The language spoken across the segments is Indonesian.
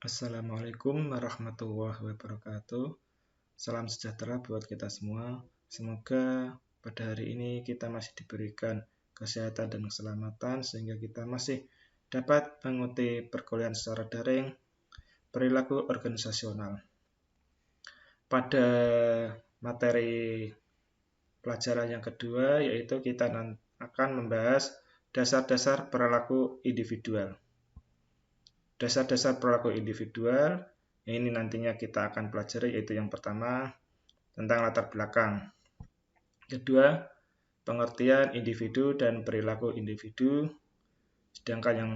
Assalamualaikum warahmatullahi wabarakatuh. Salam sejahtera buat kita semua. Semoga pada hari ini kita masih diberikan kesehatan dan keselamatan sehingga kita masih dapat mengikuti perkuliahan secara daring perilaku organisasional. Pada materi pelajaran yang kedua yaitu kita akan membahas dasar-dasar perilaku individual. Dasar-dasar perilaku individual ini nantinya kita akan pelajari, yaitu yang pertama tentang latar belakang, kedua pengertian individu dan perilaku individu, sedangkan yang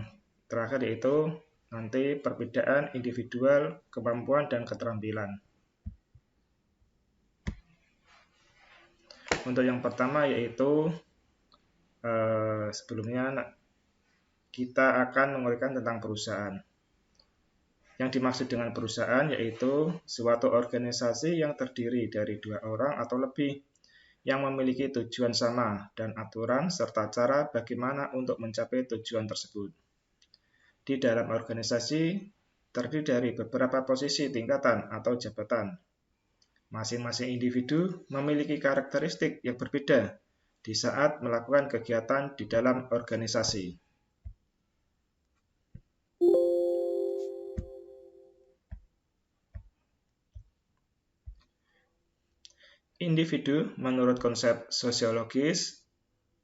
terakhir yaitu nanti perbedaan individual, kemampuan, dan keterampilan. Untuk yang pertama yaitu sebelumnya kita akan menguraikan tentang perusahaan. Yang dimaksud dengan perusahaan yaitu suatu organisasi yang terdiri dari 2 orang atau lebih yang memiliki tujuan sama dan aturan serta cara bagaimana untuk mencapai tujuan tersebut. Di dalam organisasi terdiri dari beberapa posisi tingkatan atau jabatan. Masing-masing individu memiliki karakteristik yang berbeda di saat melakukan kegiatan di dalam organisasi. Individu menurut konsep sosiologis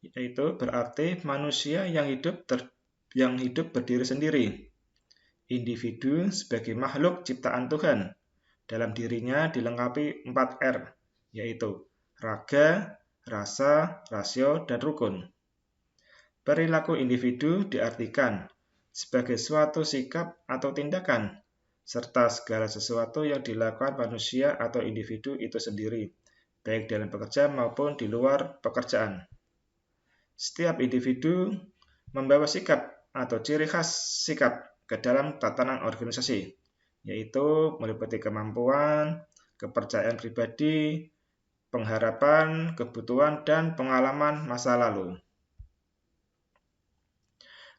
yaitu berarti manusia yang hidup berdiri sendiri. Individu sebagai makhluk ciptaan Tuhan dalam dirinya dilengkapi 4 R yaitu raga, rasa, rasio, dan rukun. Perilaku individu diartikan sebagai suatu sikap atau tindakan serta segala sesuatu yang dilakukan manusia atau individu itu sendiri, baik dalam pekerjaan maupun di luar pekerjaan. Setiap individu membawa sikap atau ciri khas sikap ke dalam tatanan organisasi, yaitu meliputi kemampuan, kepercayaan pribadi, pengharapan, kebutuhan, dan pengalaman masa lalu.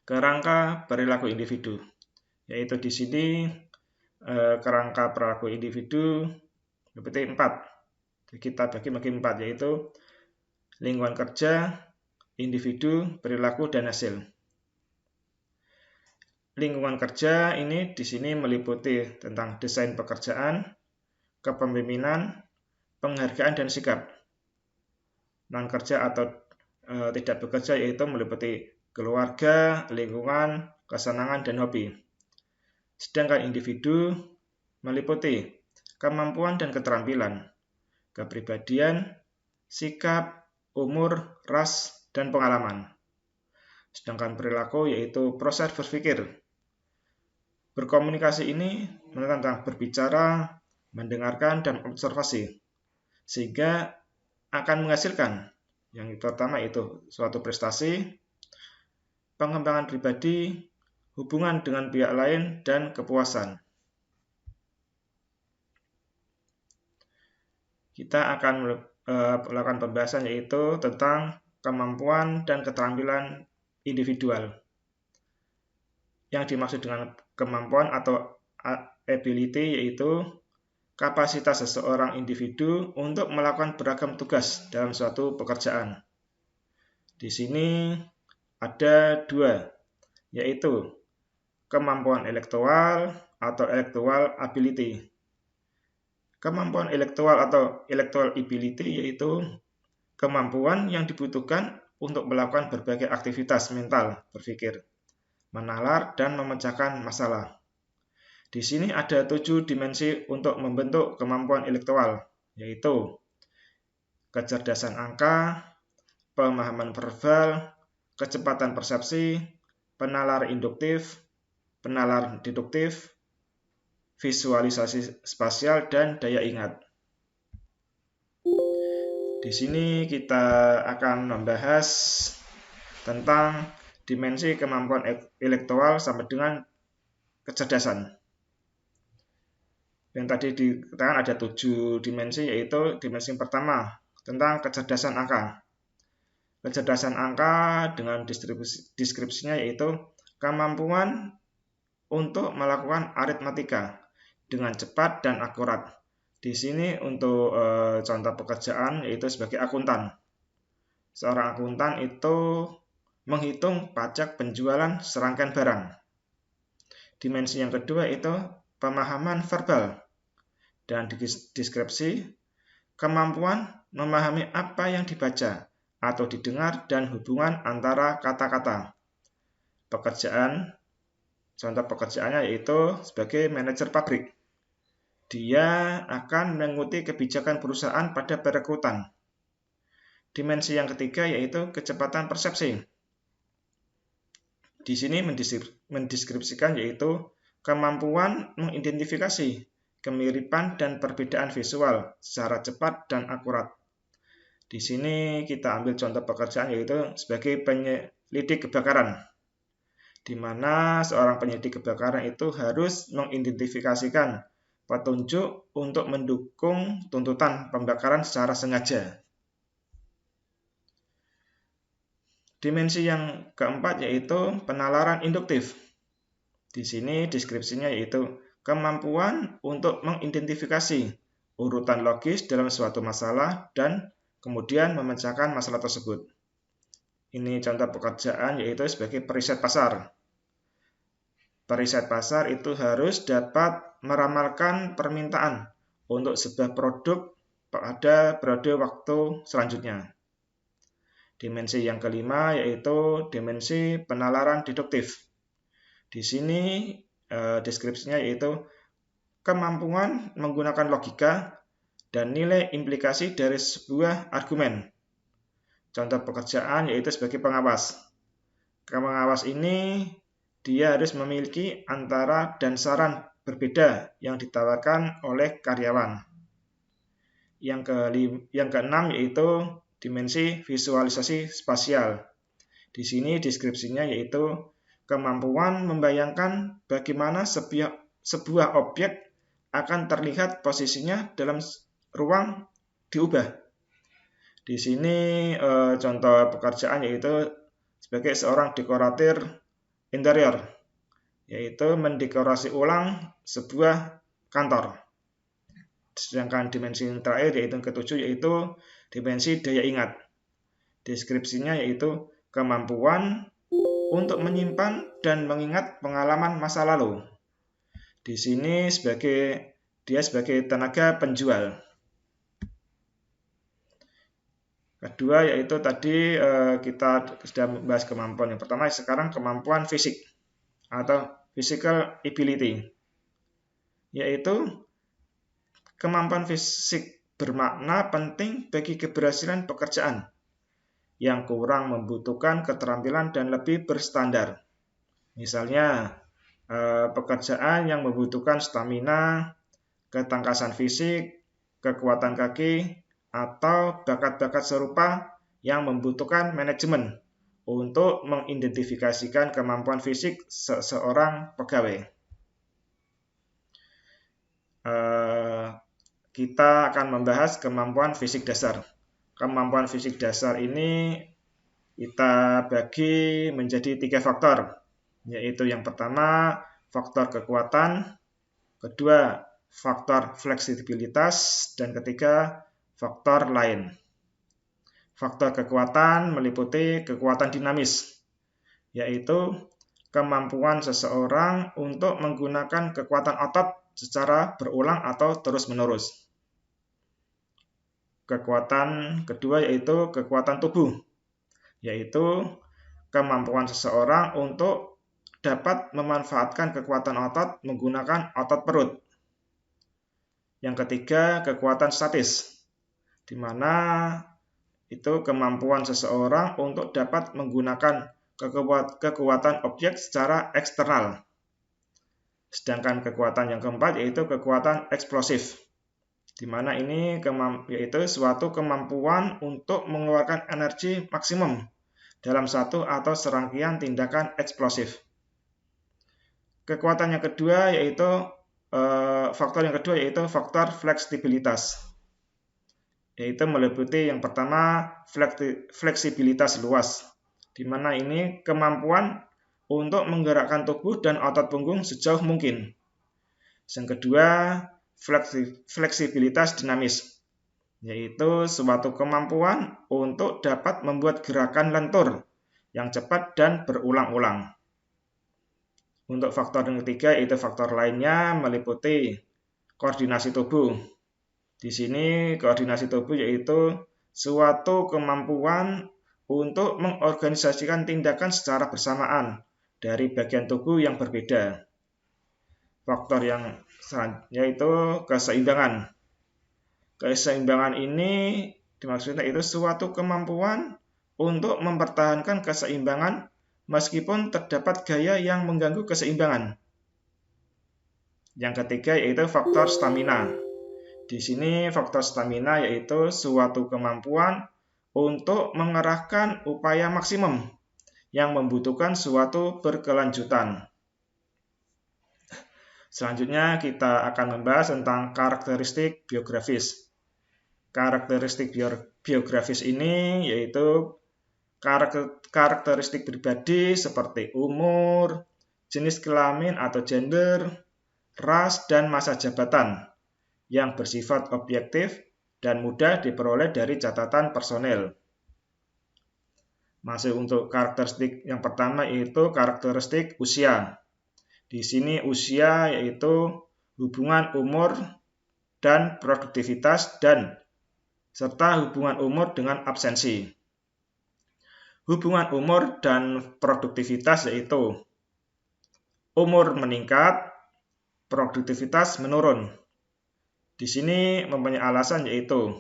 Kerangka perilaku individu, yaitu di sini kerangka perilaku individu meliputi 4. Kita bagi 4 yaitu lingkungan kerja, individu, perilaku, dan hasil. Lingkungan kerja ini di sini meliputi tentang desain pekerjaan, kepemimpinan, penghargaan, dan sikap. Non-kerja atau tidak bekerja yaitu meliputi keluarga, lingkungan, kesenangan, dan hobi. Sedangkan individu meliputi kemampuan dan keterampilan, kepribadian, sikap, umur, ras, dan pengalaman. Sedangkan perilaku yaitu proses berpikir. Berkomunikasi ini tentang berbicara, mendengarkan, dan observasi, sehingga akan menghasilkan yang pertama itu suatu prestasi, pengembangan pribadi, hubungan dengan pihak lain, dan kepuasan. Kita akan melakukan pembahasan yaitu tentang kemampuan dan keterampilan individual. Yang dimaksud dengan kemampuan atau ability yaitu kapasitas seseorang individu untuk melakukan beragam tugas dalam suatu pekerjaan. Di sini ada 2, yaitu kemampuan intelektual atau intellectual ability. Kemampuan intelektual atau intellectual ability yaitu kemampuan yang dibutuhkan untuk melakukan berbagai aktivitas mental, berpikir, menalar, dan memecahkan masalah. Di sini ada 7 dimensi untuk membentuk kemampuan intelektual, yaitu kecerdasan angka, pemahaman verbal, kecepatan persepsi, penalar induktif, penalar deduktif, visualisasi spasial, dan daya ingat. Di sini kita akan membahas tentang dimensi kemampuan intelektual sampai dengan kecerdasan. Yang tadi dikatakan ada 7 dimensi, yaitu dimensi yang pertama tentang kecerdasan angka. Kecerdasan angka dengan deskripsinya yaitu kemampuan untuk melakukan aritmatika dengan cepat dan akurat. Di sini untuk contoh pekerjaan yaitu sebagai akuntan. Seorang akuntan itu menghitung pajak penjualan serangkaian barang. Dimensi yang kedua itu pemahaman verbal dan deskripsi, kemampuan memahami apa yang dibaca atau didengar dan hubungan antara kata-kata. Contoh pekerjaannya yaitu sebagai manajer pabrik. Dia akan mengikuti kebijakan perusahaan pada perekrutan. Dimensi yang ketiga yaitu kecepatan persepsi. Di sini mendeskripsikan yaitu kemampuan mengidentifikasi kemiripan dan perbedaan visual secara cepat dan akurat. Di sini kita ambil contoh pekerjaan yaitu sebagai penyelidik kebakaran, di mana seorang penyelidik kebakaran itu harus mengidentifikasikan petunjuk untuk mendukung tuntutan pembakaran secara sengaja. Dimensi yang keempat yaitu penalaran induktif. Di sini deskripsinya yaitu kemampuan untuk mengidentifikasi urutan logis dalam suatu masalah dan kemudian memecahkan masalah tersebut. Ini contoh pekerjaan yaitu sebagai periset pasar. Periset pasar itu harus dapat meramalkan permintaan untuk sebuah produk pada periode waktu selanjutnya. Dimensi yang kelima yaitu dimensi penalaran deduktif. Di sini deskripsinya yaitu kemampuan menggunakan logika dan nilai implikasi dari sebuah argumen. Contoh pekerjaan yaitu sebagai pengawas. Pengawas ini dia harus memiliki antara dan saran berbeda yang ditawarkan oleh karyawan. Yang keenam yaitu dimensi visualisasi spasial. Di sini deskripsinya yaitu kemampuan membayangkan bagaimana sebuah objek akan terlihat posisinya dalam ruang diubah. Di sini contoh pekerjaan yaitu sebagai seorang dekorator interior, yaitu mendekorasi ulang sebuah kantor. Sedangkan dimensi yang terakhir yaitu yang ketujuh yaitu dimensi daya ingat. Deskripsinya yaitu kemampuan untuk menyimpan dan mengingat pengalaman masa lalu. Di sini dia sebagai tenaga penjual. Kedua yaitu tadi kita sudah membahas kemampuan. Yang pertama sekarang kemampuan fisik atau physical ability, yaitu kemampuan fisik bermakna penting bagi keberhasilan pekerjaan yang kurang membutuhkan keterampilan dan lebih berstandar. Misalnya pekerjaan yang membutuhkan stamina, ketangkasan fisik, kekuatan kaki, atau bakat-bakat serupa yang membutuhkan manajemen untuk mengidentifikasikan kemampuan fisik seseorang pegawai. Kita akan membahas kemampuan fisik dasar. Kemampuan fisik dasar ini kita bagi menjadi 3 faktor, yaitu yang pertama faktor kekuatan, kedua faktor fleksibilitas, dan ketiga faktor lain. Faktor kekuatan meliputi kekuatan dinamis, yaitu kemampuan seseorang untuk menggunakan kekuatan otot secara berulang atau terus-menerus. Kekuatan kedua yaitu kekuatan tubuh, yaitu kemampuan seseorang untuk dapat memanfaatkan kekuatan otot menggunakan otot perut. Yang ketiga, kekuatan statis, di mana itu kemampuan seseorang untuk dapat menggunakan kekuatan objek secara eksternal. Sedangkan kekuatan yang keempat yaitu kekuatan eksplosif, di mana ini yaitu suatu kemampuan untuk mengeluarkan energi maksimum dalam satu atau serangkaian tindakan eksplosif. Kekuatan yang kedua yaitu faktor faktor fleksibilitas, yaitu meliputi yang pertama fleksibilitas luas, di mana ini kemampuan untuk menggerakkan tubuh dan otot punggung sejauh mungkin. Yang kedua, fleksibilitas dinamis, yaitu suatu kemampuan untuk dapat membuat gerakan lentur yang cepat dan berulang-ulang. Untuk faktor yang ketiga, yaitu faktor lainnya meliputi koordinasi tubuh. Di sini koordinasi tubuh yaitu suatu kemampuan untuk mengorganisasikan tindakan secara bersamaan dari bagian tubuh yang berbeda. Faktor yang selanjutnya yaitu keseimbangan. Keseimbangan ini dimaksudnya itu suatu kemampuan untuk mempertahankan keseimbangan meskipun terdapat gaya yang mengganggu keseimbangan. Yang ketiga yaitu faktor stamina. Di sini faktor stamina yaitu suatu kemampuan untuk mengerahkan upaya maksimum yang membutuhkan suatu berkelanjutan. Selanjutnya kita akan membahas tentang karakteristik biografis. Karakteristik biografis ini yaitu karakteristik pribadi seperti umur, jenis kelamin atau gender, ras, dan masa jabatan yang bersifat objektif dan mudah diperoleh dari catatan personel. Masuk untuk karakteristik yang pertama yaitu karakteristik usia. Di sini usia yaitu hubungan umur dan produktivitas serta hubungan umur dengan absensi. Hubungan umur dan produktivitas yaitu umur meningkat, produktivitas menurun. Di sini mempunyai alasan yaitu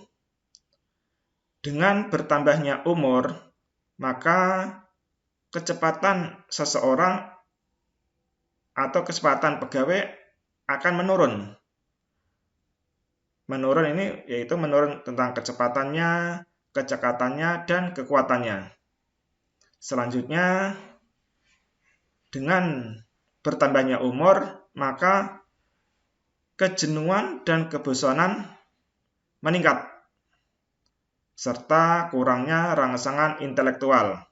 dengan bertambahnya umur, maka kecepatan seseorang atau kecepatan pegawai akan menurun. Menurun ini yaitu menurun tentang kecepatannya, kecekatannya, dan kekuatannya. Selanjutnya, dengan bertambahnya umur, maka kejenuhan dan kebosanan meningkat, serta kurangnya rangsangan intelektual.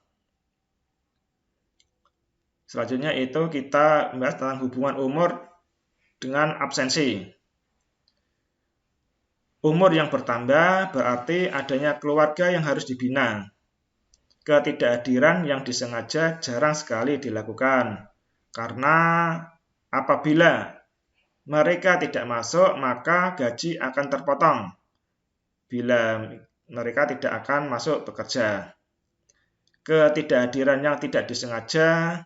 Selanjutnya itu kita membahas tentang hubungan umur dengan absensi. Umur yang bertambah berarti adanya keluarga yang harus dibina. Ketidakhadiran yang disengaja jarang sekali dilakukan. Karena apabila mereka tidak masuk, maka gaji akan terpotong bila mereka tidak akan masuk bekerja. Ketidakhadiran yang tidak disengaja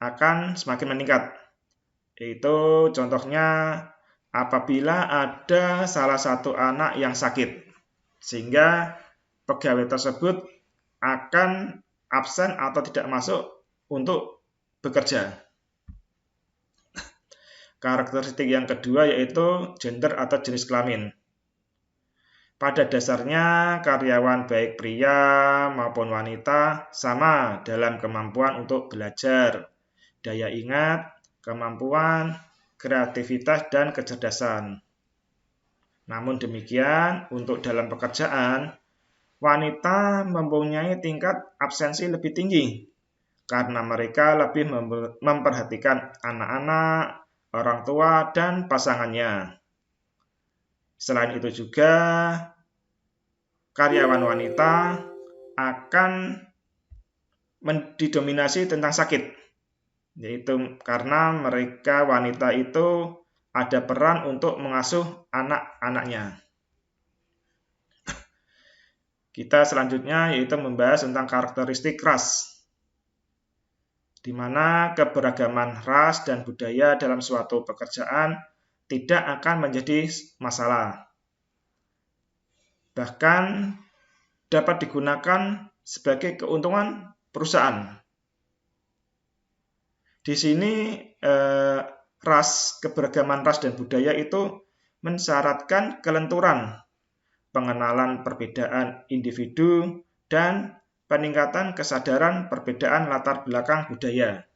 akan semakin meningkat. Itu contohnya apabila ada salah satu anak yang sakit, sehingga pegawai tersebut akan absen atau tidak masuk untuk bekerja. Karakteristik yang kedua yaitu gender atau jenis kelamin. Pada dasarnya, karyawan baik pria maupun wanita sama dalam kemampuan untuk belajar, daya ingat, kemampuan, kreativitas, dan kecerdasan. Namun demikian, untuk dalam pekerjaan, wanita mempunyai tingkat absensi lebih tinggi karena mereka lebih memperhatikan anak-anak, orang tua, dan pasangannya. Selain itu juga, karyawan wanita akan didominasi tentang sakit, yaitu karena mereka wanita itu ada peran untuk mengasuh anak-anaknya. Kita selanjutnya yaitu membahas tentang karakteristik ras, di mana keberagaman ras dan budaya dalam suatu pekerjaan tidak akan menjadi masalah. Bahkan dapat digunakan sebagai keuntungan perusahaan. Di sini keberagaman ras dan budaya itu mensyaratkan kelenturan, pengenalan perbedaan individu, dan peningkatan kesadaran perbedaan latar belakang budaya.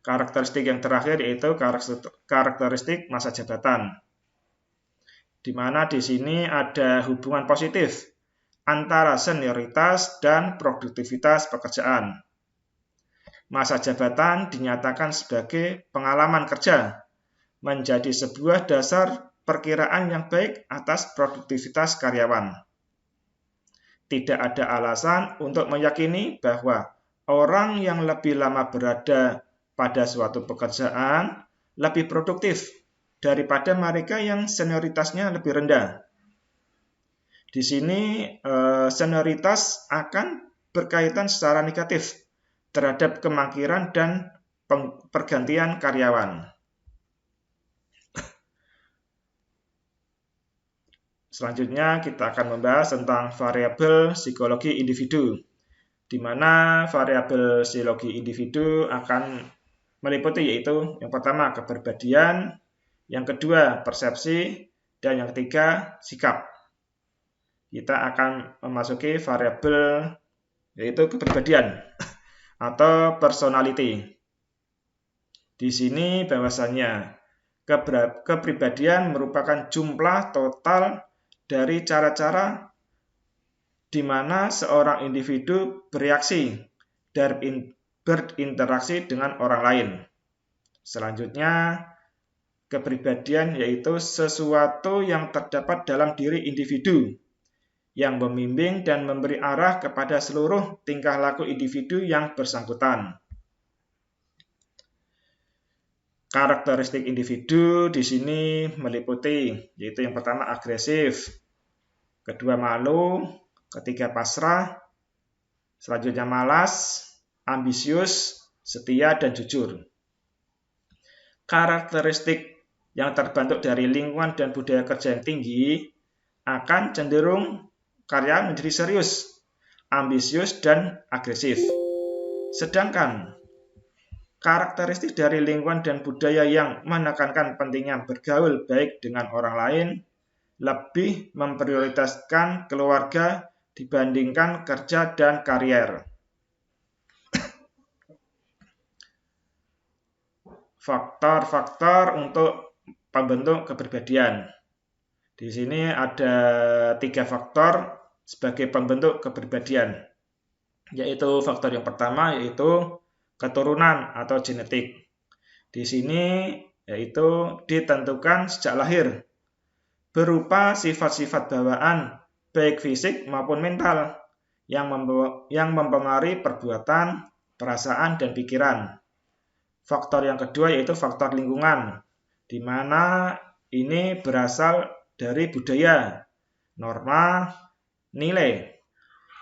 Karakteristik yang terakhir yaitu karakteristik masa jabatan, di mana di sini ada hubungan positif antara senioritas dan produktivitas pekerjaan. masa jabatan dinyatakan sebagai pengalaman kerja, menjadi sebuah dasar perkiraan yang baik atas produktivitas karyawan. Tidak ada alasan untuk meyakini bahwa orang yang lebih lama berada pada suatu pekerjaan lebih produktif daripada mereka yang senioritasnya lebih rendah. Di sini senioritas akan berkaitan secara negatif terhadap kemangkiran dan pergantian karyawan. Selanjutnya kita akan membahas tentang variabel psikologi individu, di mana variabel psikologi individu akan meliputi yaitu yang pertama kepribadian, yang kedua persepsi, dan yang ketiga sikap. Kita akan memasuki variabel yaitu kepribadian atau personality. Di sini bahwasannya kepribadian merupakan jumlah total dari cara-cara di mana seorang individu bereaksi dan berinteraksi dengan orang lain. Selanjutnya, kepribadian yaitu sesuatu yang terdapat dalam diri individu yang membimbing dan memberi arah kepada seluruh tingkah laku individu yang bersangkutan. Karakteristik individu di sini meliputi yaitu yang pertama agresif, kedua malu, ketiga pasrah, selanjutnya malas, ambisius, setia, dan jujur. Karakteristik yang terbentuk dari lingkungan dan budaya kerja yang tinggi akan cenderung karyawan menjadi serius, ambisius, dan agresif. Sedangkan karakteristik dari lingkungan dan budaya yang menekankan pentingnya bergaul baik dengan orang lain lebih memprioritaskan keluarga dibandingkan kerja dan karier. Faktor-faktor untuk pembentuk kepribadian. Di sini ada 3 faktor sebagai pembentuk kepribadian, yaitu faktor yang pertama yaitu keturunan atau genetik. Di sini yaitu ditentukan sejak lahir berupa sifat-sifat bawaan baik fisik maupun mental yang mempengaruhi perbuatan, perasaan, dan pikiran. Faktor yang kedua yaitu faktor lingkungan, di mana ini berasal dari budaya, norma, nilai,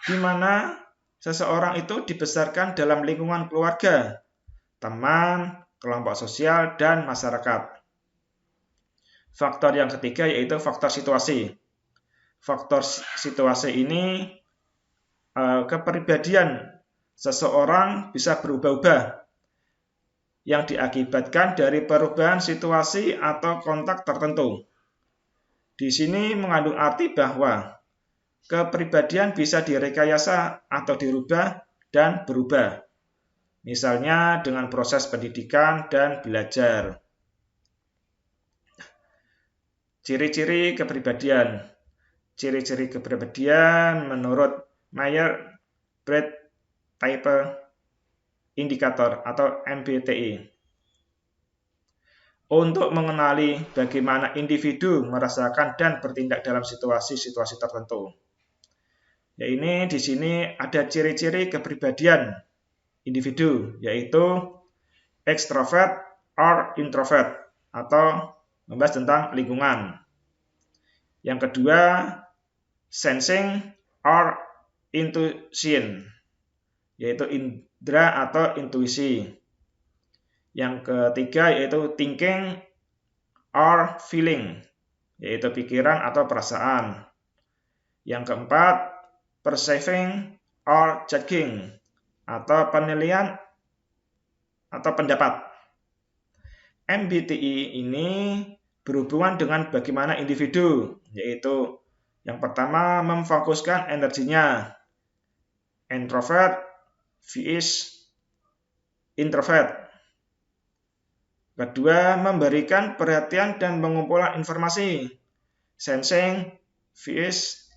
di mana seseorang itu dibesarkan dalam lingkungan keluarga, teman, kelompok sosial, dan masyarakat. Faktor yang ketiga yaitu faktor situasi. Faktor situasi ini kepribadian seseorang bisa berubah-ubah yang diakibatkan dari perubahan situasi atau kontak tertentu. Di sini mengandung arti bahwa kepribadian bisa direkayasa atau dirubah dan berubah. Misalnya dengan proses pendidikan dan belajar. Ciri-ciri kepribadian. Ciri-ciri kepribadian menurut Myers-Briggs Type Indicator atau MBTI. Untuk mengenali bagaimana individu merasakan dan bertindak dalam situasi-situasi tertentu. Ini di sini ada ciri-ciri kepribadian individu, yaitu extrovert or introvert, atau membahas tentang lingkungan. Yang kedua, sensing or intuition, yaitu indera atau intuisi. Yang ketiga yaitu thinking or feeling, yaitu pikiran atau perasaan. Yang keempat, perceiving or judging, atau penilaian atau pendapat. MBTI ini berhubungan dengan bagaimana individu, yaitu yang pertama memfokuskan energinya, introvert vs introvert. Kedua, memberikan perhatian dan pengumpulan informasi, sensing vs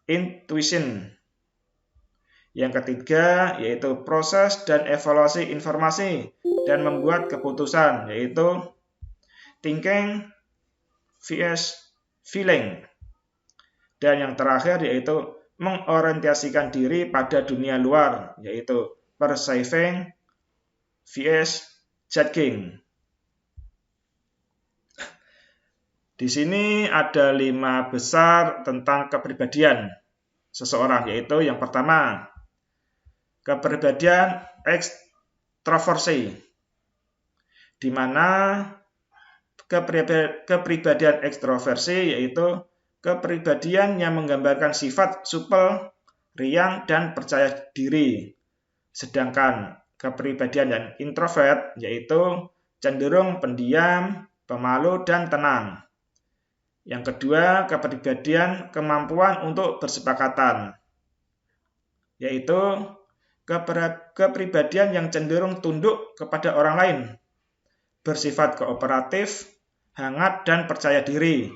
intuition. Yang ketiga yaitu proses dan evaluasi informasi dan membuat keputusan, yaitu thinking vs feeling. Dan yang terakhir yaitu mengorientasikan diri pada dunia luar, yaitu perceiving vs judging. Di sini ada 5 besar tentang kepribadian seseorang, yaitu yang pertama, kepribadian ekstroversi, di mana kepribadian ekstroversi yaitu kepribadian yang menggambarkan sifat supel, riang, dan percaya diri. Sedangkan kepribadian yang introvert yaitu cenderung pendiam, pemalu, dan tenang. Yang kedua, kepribadian kemampuan untuk bersepakatan, yaitu kepribadian yang cenderung tunduk kepada orang lain, bersifat kooperatif, hangat, dan percaya diri.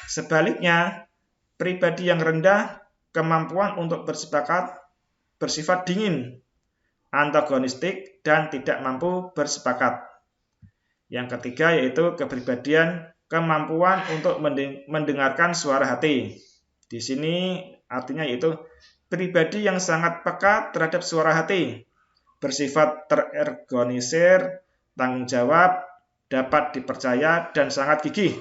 Sebaliknya, pribadi yang rendah kemampuan untuk bersepakat, bersifat dingin, antagonistik, dan tidak mampu bersepakat. Yang ketiga yaitu kepribadian kemampuan untuk mendengarkan suara hati. Di sini artinya yaitu pribadi yang sangat peka terhadap suara hati, bersifat terorganisir, tanggung jawab, dapat dipercaya, dan sangat gigih.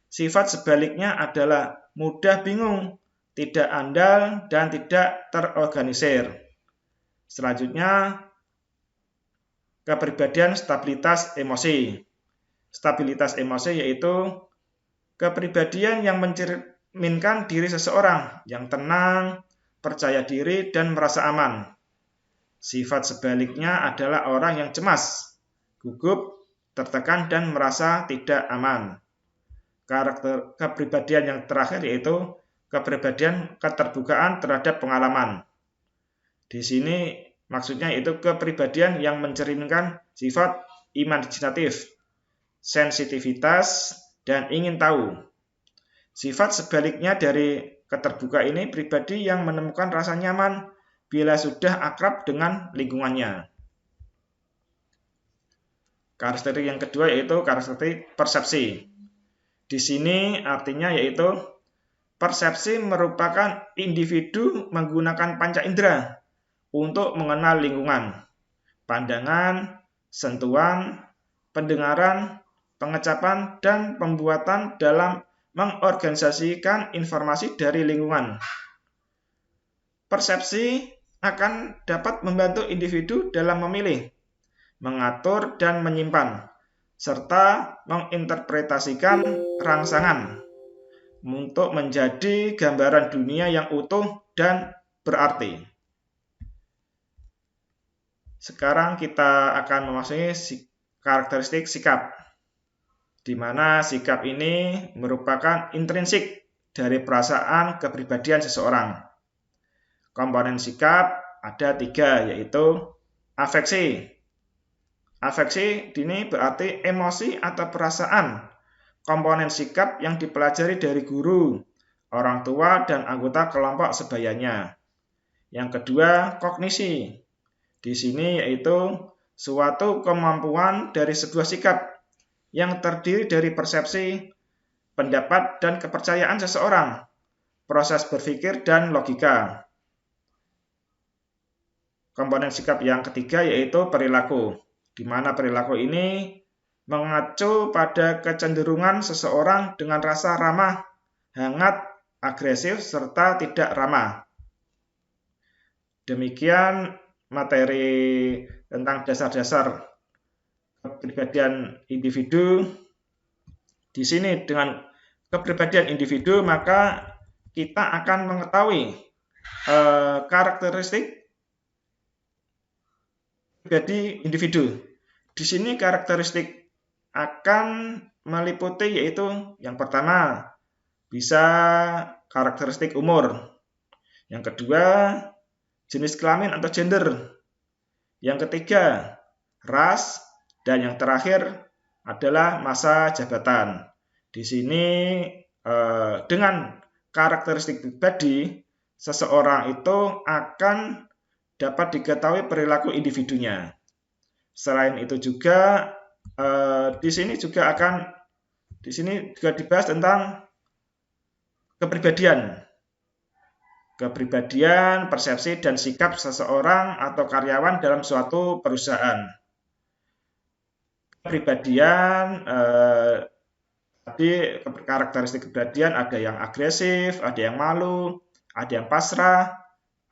Sifat sebaliknya adalah mudah bingung, tidak andal, dan tidak terorganisir. Selanjutnya, kepribadian stabilitas emosi. Stabilitas emosi yaitu kepribadian yang mencerminkan diri seseorang yang tenang, percaya diri, dan merasa aman. Sifat sebaliknya adalah orang yang cemas, gugup, tertekan, dan merasa tidak aman. Karakter kepribadian yang terakhir yaitu kepribadian keterbukaan terhadap pengalaman. Di sini maksudnya yaitu kepribadian yang mencerminkan sifat imajinatif, sensitivitas, dan ingin tahu. Sifat sebaliknya dari keterbuka ini pribadi yang menemukan rasa nyaman bila sudah akrab dengan lingkungannya. Karakteristik yang kedua yaitu karakteristik persepsi. Di sini artinya yaitu persepsi merupakan individu menggunakan panca indera untuk mengenal lingkungan, pandangan, sentuhan, pendengaran, pengecapan, dan pembuatan dalam mengorganisasikan informasi dari lingkungan. Persepsi akan dapat membantu individu dalam memilih, mengatur, dan menyimpan, serta menginterpretasikan rangsangan untuk menjadi gambaran dunia yang utuh dan berarti. Sekarang kita akan memasuki karakteristik sikap, di mana sikap ini merupakan intrinsik dari perasaan kepribadian seseorang. Komponen sikap ada 3, yaitu afeksi. Afeksi ini berarti emosi atau perasaan, komponen sikap yang dipelajari dari guru, orang tua, dan anggota kelompok sebayanya. Yang kedua, kognisi. Di sini yaitu suatu kemampuan dari sebuah sikap yang terdiri dari persepsi, pendapat, dan kepercayaan seseorang, proses berpikir, dan logika. Komponen sikap yang ketiga yaitu perilaku, di mana perilaku ini mengacu pada kecenderungan seseorang dengan rasa ramah, hangat, agresif, serta tidak ramah. Demikian materi tentang dasar-dasar kepribadian individu. Di sini dengan kepribadian individu maka kita akan mengetahui karakteristik pribadi individu. Di sini karakteristik akan meliputi yaitu yang pertama bisa karakteristik umur, yang kedua jenis kelamin atau gender, yang ketiga ras, dan yang terakhir adalah masa jabatan. Di sini dengan karakteristik pribadi seseorang itu akan dapat diketahui perilaku individunya. Selain itu juga di sini juga dibahas tentang kepribadian, persepsi dan sikap seseorang atau karyawan dalam suatu perusahaan. Kepribadian, tadi karakteristik kepribadian ada yang agresif, ada yang malu, ada yang pasrah,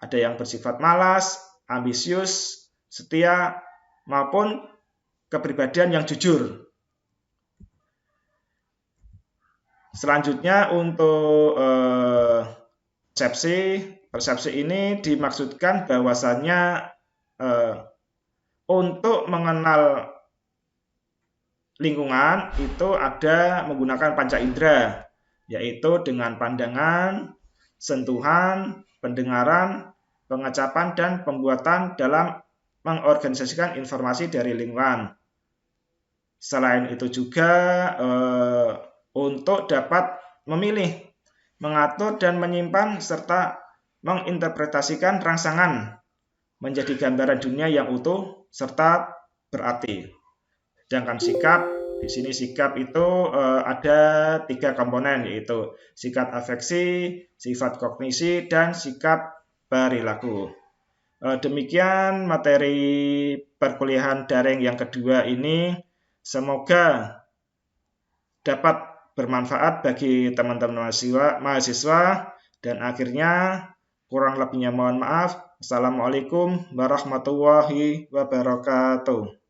ada yang bersifat malas, ambisius, setia, maupun kepribadian yang jujur. Selanjutnya untuk persepsi ini dimaksudkan bahwasannya untuk mengenal lingkungan itu ada menggunakan panca indera, yaitu dengan pandangan, sentuhan, pendengaran, pengecapan, dan pembuatan dalam mengorganisasikan informasi dari lingkungan. Selain itu juga untuk dapat memilih, mengatur, dan menyimpan serta menginterpretasikan rangsangan menjadi gambaran dunia yang utuh serta berarti. Sedangkan sikap, di sini sikap itu ada 3 komponen, yaitu sikap afeksi, sifat kognisi, dan sikap perilaku. Demikian materi perkuliahan daring yang kedua ini. Semoga dapat bermanfaat bagi teman-teman mahasiswa, dan akhirnya kurang lebihnya mohon maaf. Assalamualaikum warahmatullahi wabarakatuh.